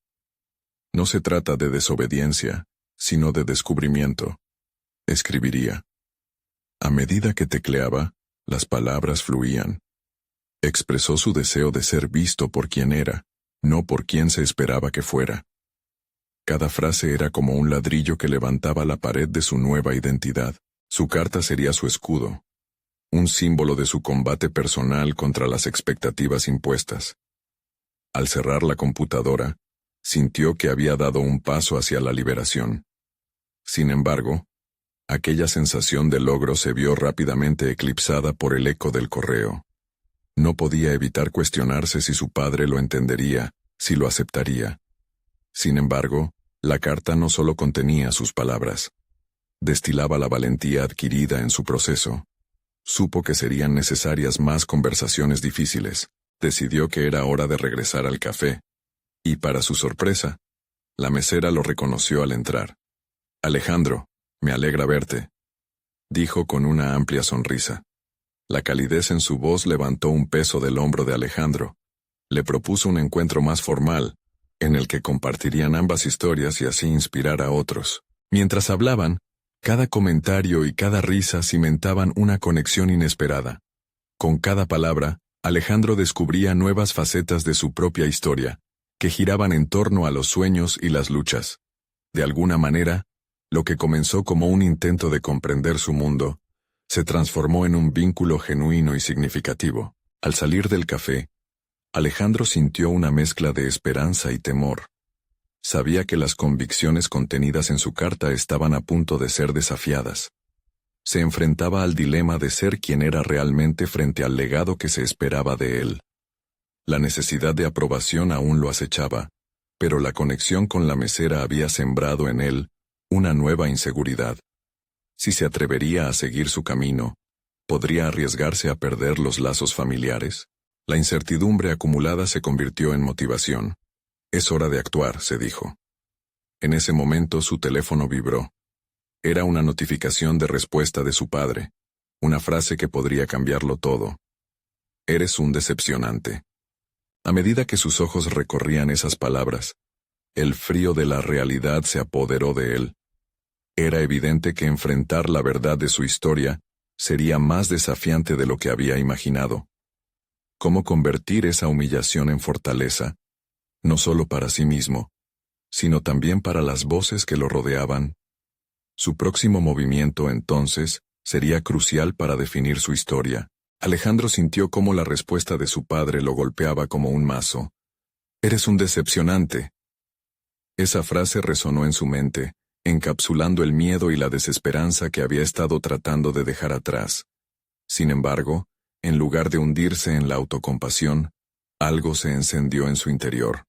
No se trata de desobediencia, sino de descubrimiento. Escribiría. A medida que tecleaba, las palabras fluían. Expresó su deseo de ser visto por quien era, no por quien se esperaba que fuera. Cada frase era como un ladrillo que levantaba la pared de su nueva identidad. Su carta sería su escudo, un símbolo de su combate personal contra las expectativas impuestas. Al cerrar la computadora, sintió que había dado un paso hacia la liberación. Sin embargo, aquella sensación de logro se vio rápidamente eclipsada por el eco del correo. No podía evitar cuestionarse si su padre lo entendería, si lo aceptaría. Sin embargo, la carta no solo contenía sus palabras. Destilaba la valentía adquirida en su proceso. Supo que serían necesarias más conversaciones difíciles. Decidió que era hora de regresar al café. Y para su sorpresa, la mesera lo reconoció al entrar. Alejandro, Me alegra verte, dijo con una amplia sonrisa. La calidez en su voz levantó un peso del hombro de Alejandro. Le propuso un encuentro más formal, en el que compartirían ambas historias y así inspirar a otros. Mientras hablaban, cada comentario y cada risa cimentaban una conexión inesperada. Con cada palabra, Alejandro descubría nuevas facetas de su propia historia, que giraban en torno a los sueños y las luchas. De alguna manera, lo que comenzó como un intento de comprender su mundo, se transformó en un vínculo genuino y significativo. Al salir del café, Alejandro sintió una mezcla de esperanza y temor. Sabía que las convicciones contenidas en su carta estaban a punto de ser desafiadas. Se enfrentaba al dilema de ser quien era realmente frente al legado que se esperaba de él. La necesidad de aprobación aún lo acechaba, pero la conexión con la mesera había sembrado en él una nueva inseguridad. Si se atrevería a seguir su camino, ¿podría arriesgarse a perder los lazos familiares? La incertidumbre acumulada se convirtió en motivación. Es hora de actuar, se dijo. En ese momento su teléfono vibró. Era una notificación de respuesta de su padre, una frase que podría cambiarlo todo. Eres un decepcionante. A medida que sus ojos recorrían esas palabras, el frío de la realidad se apoderó de él. Era evidente que enfrentar la verdad de su historia sería más desafiante de lo que había imaginado. ¿Cómo convertir esa humillación en fortaleza, no solo para sí mismo, sino también para las voces que lo rodeaban? Su próximo movimiento, entonces, sería crucial para definir su historia. Alejandro sintió cómo la respuesta de su padre lo golpeaba como un mazo. Eres un decepcionante. Esa frase resonó en su mente, encapsulando el miedo y la desesperanza que había estado tratando de dejar atrás. Sin embargo, en lugar de hundirse en la autocompasión, algo se encendió en su interior.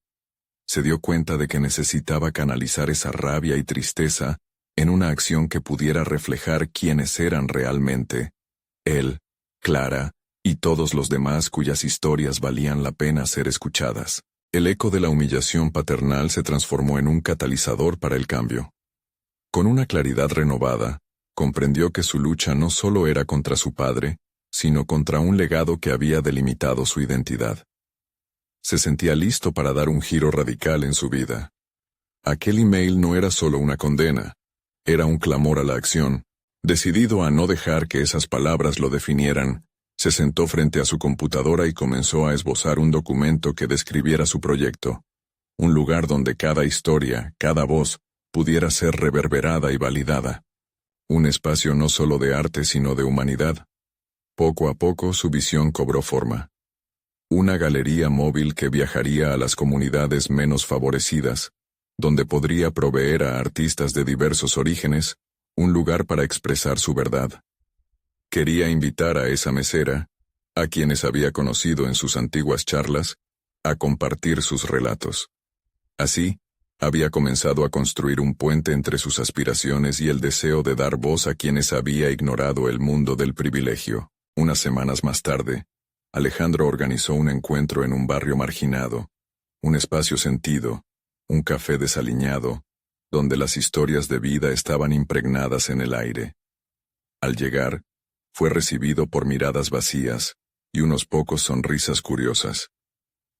Se dio cuenta de que necesitaba canalizar esa rabia y tristeza en una acción que pudiera reflejar quiénes eran realmente: él, Clara, y todos los demás cuyas historias valían la pena ser escuchadas. El eco de la humillación paternal se transformó en un catalizador para el cambio. Con una claridad renovada, comprendió que su lucha no solo era contra su padre, sino contra un legado que había delimitado su identidad. Se sentía listo para dar un giro radical en su vida. Aquel email no era solo una condena, era un clamor a la acción. Decidido a no dejar que esas palabras lo definieran, se sentó frente a su computadora y comenzó a esbozar un documento que describiera su proyecto. Un lugar donde cada historia, cada voz, pudiera ser reverberada y validada. Un espacio no solo de arte sino de humanidad. Poco a poco su visión cobró forma. Una galería móvil que viajaría a las comunidades menos favorecidas, donde podría proveer a artistas de diversos orígenes un lugar para expresar su verdad. Quería invitar a esa mesera, a quienes había conocido en sus antiguas charlas, a compartir sus relatos. Así, había comenzado a construir un puente entre sus aspiraciones y el deseo de dar voz a quienes había ignorado el mundo del privilegio. Unas semanas más tarde, Alejandro organizó un encuentro en un barrio marginado, un espacio sentido, un café desaliñado, donde las historias de vida estaban impregnadas en el aire. Al llegar, fue recibido por miradas vacías y unos pocos sonrisas curiosas.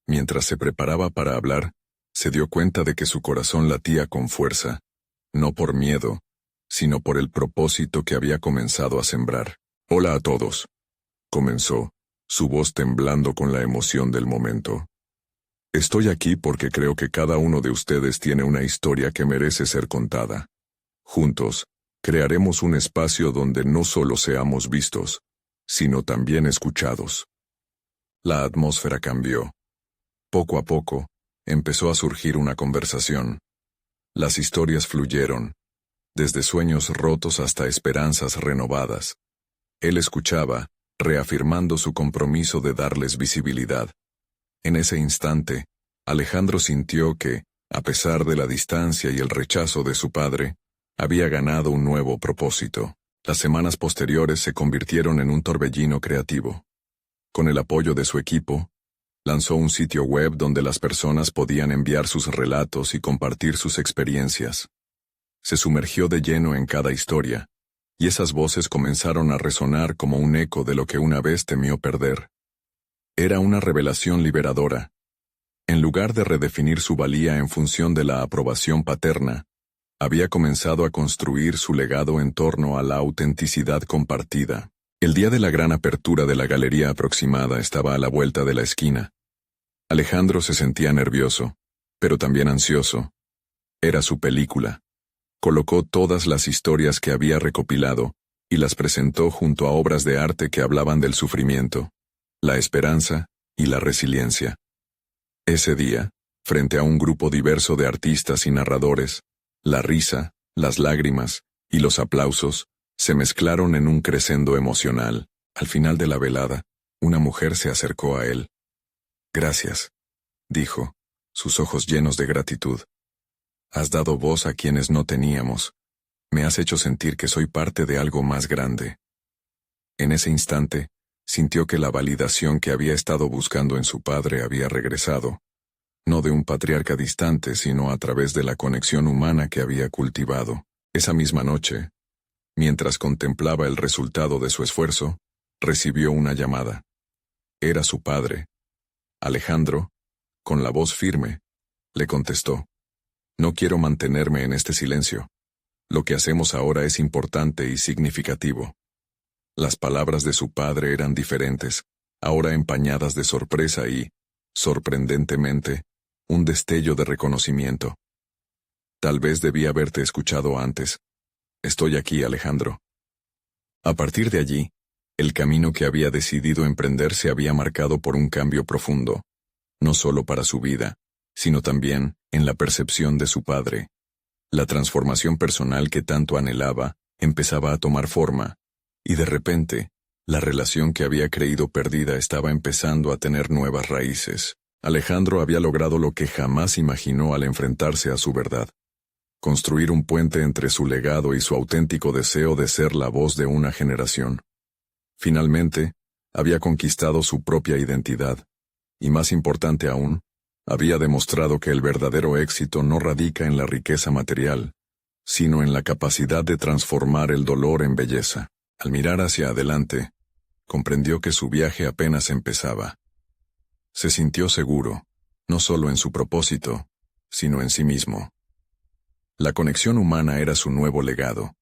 Mientras se preparaba para hablar, se dio cuenta de que su corazón latía con fuerza, no por miedo, sino por el propósito que había comenzado a sembrar. «Hola a todos», comenzó, su voz temblando con la emoción del momento. «Estoy aquí porque creo que cada uno de ustedes tiene una historia que merece ser contada. Juntos, crearemos un espacio donde no solo seamos vistos, sino también escuchados». La atmósfera cambió. Poco a poco, empezó a surgir una conversación. Las historias fluyeron, desde sueños rotos hasta esperanzas renovadas. Él escuchaba, reafirmando su compromiso de darles visibilidad. En ese instante, Alejandro sintió que, a pesar de la distancia y el rechazo de su padre, había ganado un nuevo propósito. Las semanas posteriores se convirtieron en un torbellino creativo. Con el apoyo de su equipo, lanzó un sitio web donde las personas podían enviar sus relatos y compartir sus experiencias. se sumergió de lleno en cada historia, y esas voces comenzaron a resonar como un eco de lo que una vez temió perder. Era una revelación liberadora. En lugar de redefinir su valía en función de la aprobación paterna, había comenzado a construir su legado en torno a la autenticidad compartida. El día de la gran apertura de la galería aproximada estaba a la vuelta de la esquina. Alejandro se sentía nervioso, pero también ansioso. Era su película. Colocó todas las historias que había recopilado y las presentó junto a obras de arte que hablaban del sufrimiento, la esperanza y la resiliencia. Ese día, frente a un grupo diverso de artistas y narradores, la risa, las lágrimas y los aplausos se mezclaron en un crescendo emocional. Al final de la velada, una mujer se acercó a él. «Gracias», dijo, sus ojos llenos de gratitud. «Has dado voz a quienes no teníamos. Me has hecho sentir que soy parte de algo más grande». En ese instante, sintió que la validación que había estado buscando en su padre había regresado, no de un patriarca distante, sino a través de la conexión humana que había cultivado. Esa misma noche, mientras contemplaba el resultado de su esfuerzo, recibió una llamada. Era su padre. Alejandro, con la voz firme, le contestó: «No quiero mantenerme en este silencio. Lo que hacemos ahora es importante y significativo». Las palabras de su padre eran diferentes, ahora empañadas de sorpresa y, sorprendentemente, un destello de reconocimiento. «Tal vez debí haberte escuchado antes. Estoy aquí, Alejandro». A partir de allí, el camino que había decidido emprender se había marcado por un cambio profundo, no solo para su vida, sino también en la percepción de su padre. La transformación personal que tanto anhelaba empezaba a tomar forma, y de repente, la relación que había creído perdida estaba empezando a tener nuevas raíces. Alejandro había logrado lo que jamás imaginó al enfrentarse a su verdad: construir un puente entre su legado y su auténtico deseo de ser la voz de una generación. Finalmente, había conquistado su propia identidad, y más importante aún, había demostrado que el verdadero éxito no radica en la riqueza material, sino en la capacidad de transformar el dolor en belleza. Al mirar hacia adelante, comprendió que su viaje apenas empezaba. Se sintió seguro, no solo en su propósito, sino en sí mismo. La conexión humana era su nuevo legado.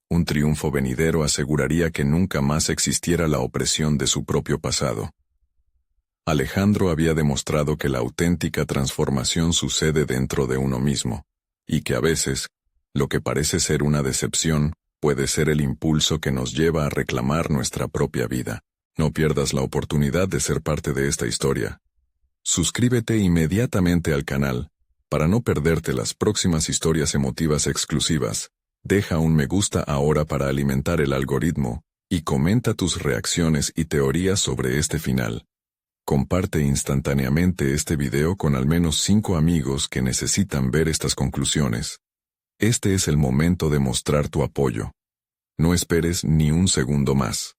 Un triunfo venidero aseguraría que nunca más existiera la opresión de su propio pasado. Alejandro había demostrado que la auténtica transformación sucede dentro de uno mismo, y que a veces, lo que parece ser una decepción, puede ser el impulso que nos lleva a reclamar nuestra propia vida. No pierdas la oportunidad de ser parte de esta historia. Suscríbete inmediatamente al canal, para no perderte las próximas historias emotivas exclusivas. Deja un me gusta ahora para alimentar el algoritmo, y comenta tus reacciones y teorías sobre este final. Comparte instantáneamente este video con al menos 5 amigos que necesitan ver estas conclusiones. Este es el momento de mostrar tu apoyo. No esperes ni un segundo más.